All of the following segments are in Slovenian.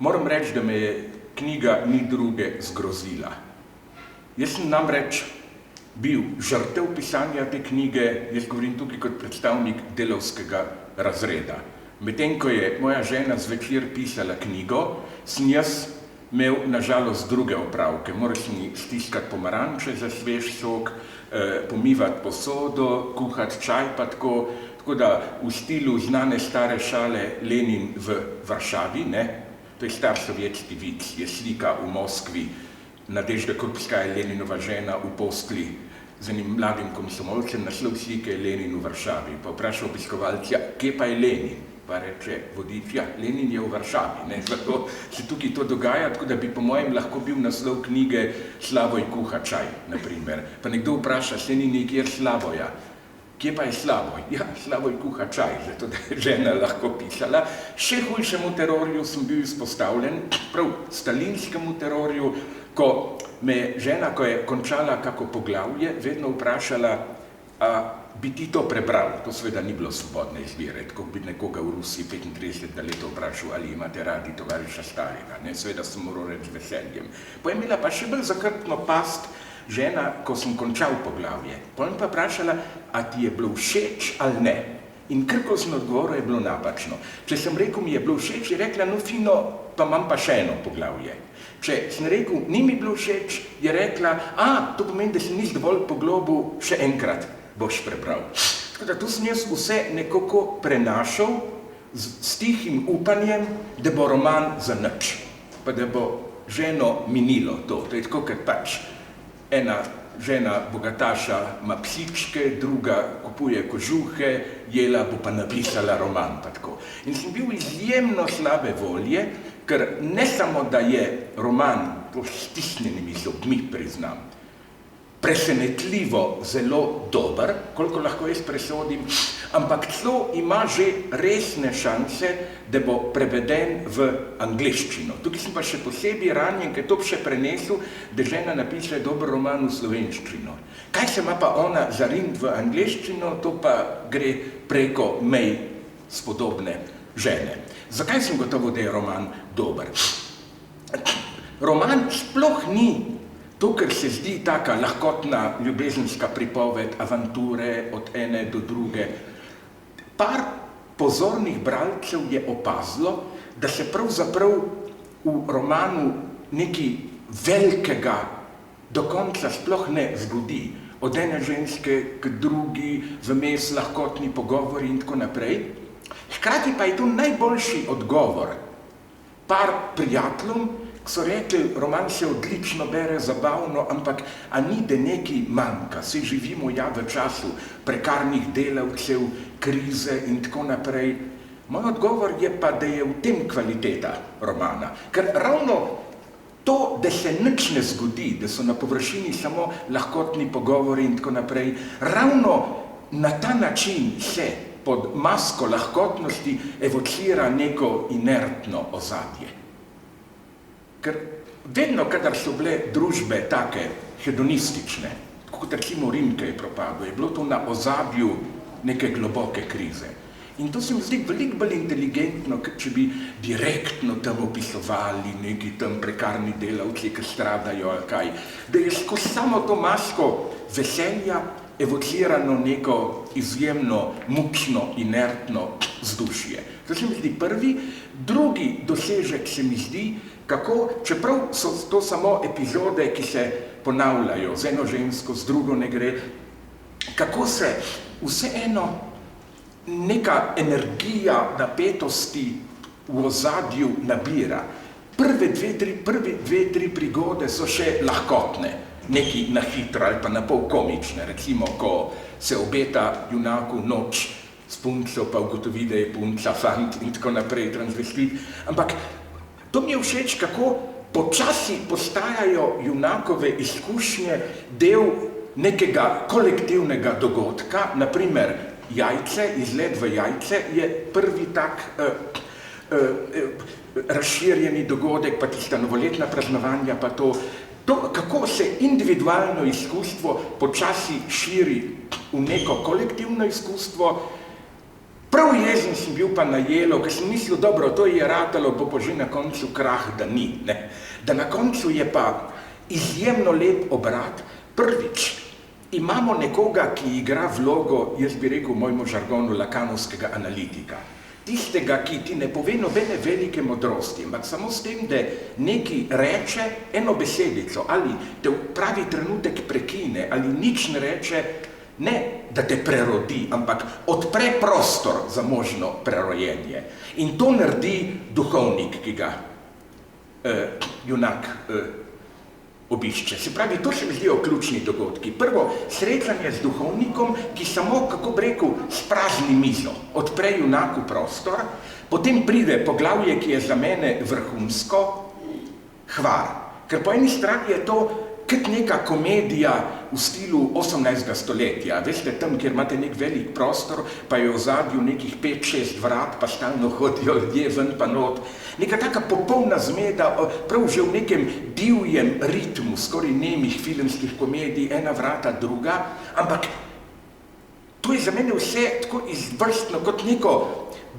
Moram reči, da me je knjiga ni druge zgrozila. Jaz sem namreč bil žrtev pisanja te knjige, jaz govorim tukaj kot predstavnik delavskega razreda. Medtem ko je moja žena zvečer pisala knjigo, sem jaz imel nažalost druge opravke. Moral sem stiskati pomaranče za svež sok, pomivati posodo, kuhati čaj pa tako da v stilu znane stare šale Lenin v Varšavi, ne? To je star sovjetski vic, je slika v Moskvi, Nadežda Krupskaja, Leninova žena v postelji z enim mladim komsomolcem, naslov slike je Lenin v Varšavi. Pa vpraša obiskovalca, kje pa je Lenin? Pa reče vodič, ja, Lenin je v Varšavi, ne? Zato se tukaj to dogaja, tako da bi po mojem lahko bil naslov knjige Slavoj kuha čaj, na primer. Pa nekdo vpraša, se ni nikjer Slavoja. Kje pa je Slavoj? Ja, Slavoj kuha čaj, zato da je žena lahko pisala. Še hujšemu terorju sem bil izpostavljen, prav stalinskemu terorju, ko me žena, ko je končala kako poglavje, vedno vprašala, a bi ti to prebral? To seveda ni bilo svobodne izbire, tako bi nekoga v Rusiji 35 let vprašal, ali imate radi tovariša Stalina, ne? Seveda sem moral reči z veseljem. Potem imela pa še bolj zakrtno past žena, ko sem končal poglavje. Potem pa vprašala, a ti je bilo všeč ali ne? In krko sem odgovoril, je bilo napačno. Če sem rekel, mi je bilo všeč, je rekla, no fino, pa imam pa še eno poglavje. Če sem rekel, ni mi bilo všeč, je rekla, to pomeni, da si nisi dovolj poglobil, še enkrat boš prebral. Tako da tu sem jaz vse nekako prenašal s tihim upanjem, da bo roman za nič, pa da bo ženo minilo to. To je tako, ker pač ena žena bogataša ima psičke, druga kupuje kožuhe, jela bo pa napisala roman. Pa tako. In sem bil izjemno slabe volje, ker ne samo, da je roman po stisnjenimi zobmi, priznam, presenetljivo zelo dober, koliko lahko jaz presodim, ampak celo ima že resne šanse, da bo preveden v angleščino. Tukaj sem pa še posebej ranjen, ker to bi še prenesel, da žena napiše dober roman v slovenščino. Kaj se ima pa ona zariniti v angleščino, to pa gre preko mej spodobne žene. Zakaj sem gotovo, da je roman dober? Roman sploh ni to, ker se zdi taka lahkotna ljubezenska pripoved, avanture od ene do druge. Par pozornih bralcev je opazilo, da se pravzaprav v romanu nekaj velikega do konca sploh ne zgodi. Od ene ženske k drugi, vmes lahkotni pogovori in tako naprej. Hkrati pa je to najboljši odgovor par prijateljem, ki so rekli, roman se odlično bere, zabavno, ampak a ni, da nekaj manjka, se živimo v času prekarnih delavcev, krize in tako naprej. Moj odgovor je pa, da je v tem kvaliteta romana, ker ravno to, da se nič ne zgodi, da so na površini samo lahkotni pogovori in tako naprej, ravno na ta način se pod masko lahkotnosti evocira neko inertno ozadje. Ker vedno, kadar so bile družbe take hedonistične, kot recimo Rim, ki je propadel, je bilo to na ozadju neke globoke krize. In to se mi zdi veliko bolj inteligentno, kot če bi direktno tam opisovali neki tam prekarni delavci, ki stradajo ali kaj. Da je skozi samo to masko veselja evocirano neko izjemno mučno, inertno vzdušje. To se mi zdi prvi. Drugi dosežek se mi zdi, kako, čeprav so to samo epizode, ki se ponavljajo, z eno žensko, z drugo ne gre, kako se vseeno neka energija napetosti v ozadju nabira. Prve dve, tri prigode so še lahkotne, neki na hitro ali pa na pol komične, recimo, ko se obeta junaku noč s punco, pa ugotovi, da je punca fant in tako naprej transvestit. Ampak to mi je všeč, kako počasi postajajo junakove izkušnje del nekega kolektivnega dogodka, naprimer jajce, izlet v jajce je prvi tak razširjeni dogodek, pa tista novoletna praznovanja, pa to, kako se individualno izkustvo počasi širi v neko kolektivno izkustvo, prav prav jezen sem bil pa na Jelo, ker sem mislil, dobro, to je ratalo, bo pa že na koncu krah, da ni. Ne? Da na koncu je pa izjemno lep obrat. Prvič, imamo nekoga, ki igra vlogo, jaz bi rekel v mojemu žargonu, lakanovskega analitika. Tistega, ki ti ne pove nobene velike modrosti, ampak samo s tem, da neki reče eno besedico, ali te v pravi trenutek prekine, ali nič ne reče, ne, da te prerodi, ampak odpre prostor za možno prerojenje. In to naredi duhovnik, ki ga junak obišče. Se pravi, to se mi zdijo ključni dogodki. Prvo, srečanje z duhovnikom, ki samo, kako bi rekel, sprazni mizo, odpre junaku prostor, potem pride poglavje, ki je za mene vrhunsko, hvar. Ker po eni strani je to kot neka komedija v stilu 18. stoletja. Veste, tam, kjer imate nek velik prostor, pa je v ozadju nekih 5-6 vrat, pa stalno hodijo ljudje ven pa not. Neka taka popolna zmeda, prav že v nekem divjem ritmu, skoraj nemih filmskih komedij, ena vrata, druga, ampak to je za mene vse tako izvrstno, kot neko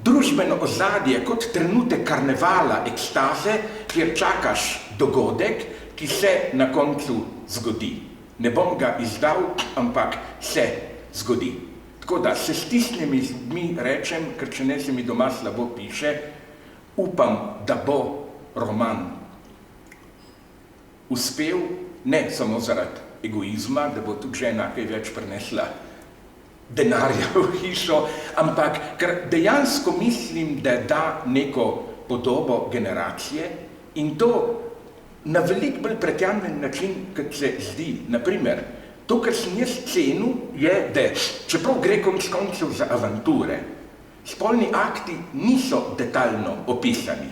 družbeno ozadje, kot trenutek karnevala, ekstaze, kjer čakaš dogodek, ki se na koncu zgodi. Ne bom ga izdal, ampak se zgodi. Tako da se stisnemi zmi rečem, ker če ne se mi doma slabo piše, upam, da bo roman uspel, ne samo zaradi egoizma, da bo tudi žena kaj več prinesla denarja v hišo, ampak ker dejansko mislim, da da neko podobo generacije in to na veliko bolj pretjanjen način, kot se zdi. Naprimer, to, kar sem jaz cenil, je, da čeprav gre konec koncev za avanture, spolni akti niso detaljno opisani.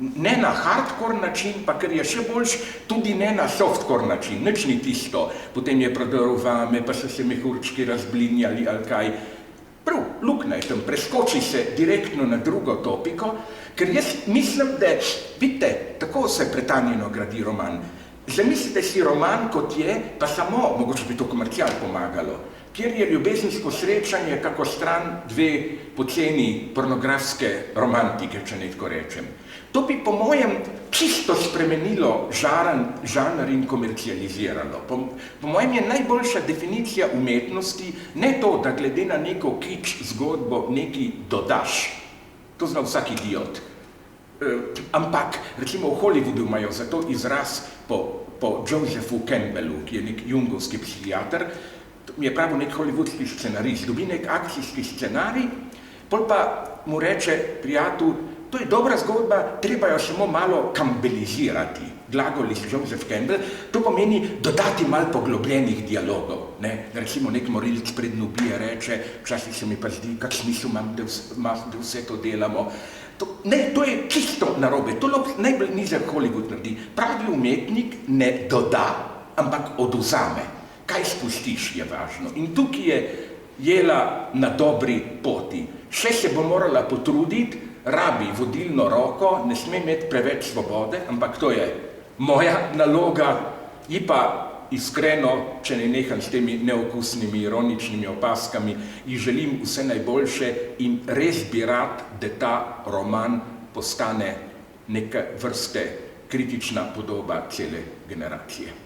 Ne na hardcore način, pa ker je še boljš, tudi ne na softcore način, nič ni tisto. Potem je prodoril vame, pa so se mehurčki razblinjali ali kaj. Prav, luknja je tam, preskoči se direktno na drugo topiko, ker jaz mislim, da, vidite, tako se pretanjeno gradi roman. Zamislite si roman, kot je, pa samo, mogoče bi to komercial pomagalo, kjer je ljubezensko srečanje kako stran dve poceni pornografske romantike, če ne tako rečem. To bi po mojem čisto spremenilo žanr in komercializiralo. Po mojem je najboljša definicija umetnosti ne to, da glede na neko kič zgodbo nekaj dodaš. To zna vsak idiot. Ampak, recimo v Hollywoodu imajo za to izraz po Josephu Campbellu, ki je nek jungovski psihiater, mi je pravil nek hollywoodski scenarist, dobi nek akcijski scenarij, pol pa mu reče prijatelj, to je dobra zgodba, treba jo samo malo campbellizirati. Glagol iz Joseph Campbell, to pomeni dodati malo poglobljenih dialogov. Ne? Recimo nek morilc predno ubije reče, včasih se mi pa zdi, kak smisel imam, da vse to delamo. To je čisto narobe, to najbolj nizek Hollywood naredi. Pravi umetnik ne doda, ampak odvzame. Kaj spustiš je važno. In tukaj je Jela na dobri poti. Še se bo morala potruditi, rabi vodilno roko, ne sme imeti preveč svobode, ampak to je moja naloga, ji pa iskreno, če ne neham s temi neokusnimi, ironičnimi opaskami, ji želim vse najboljše in res bi rad, da ta roman postane neke vrste kritična podoba cele generacije.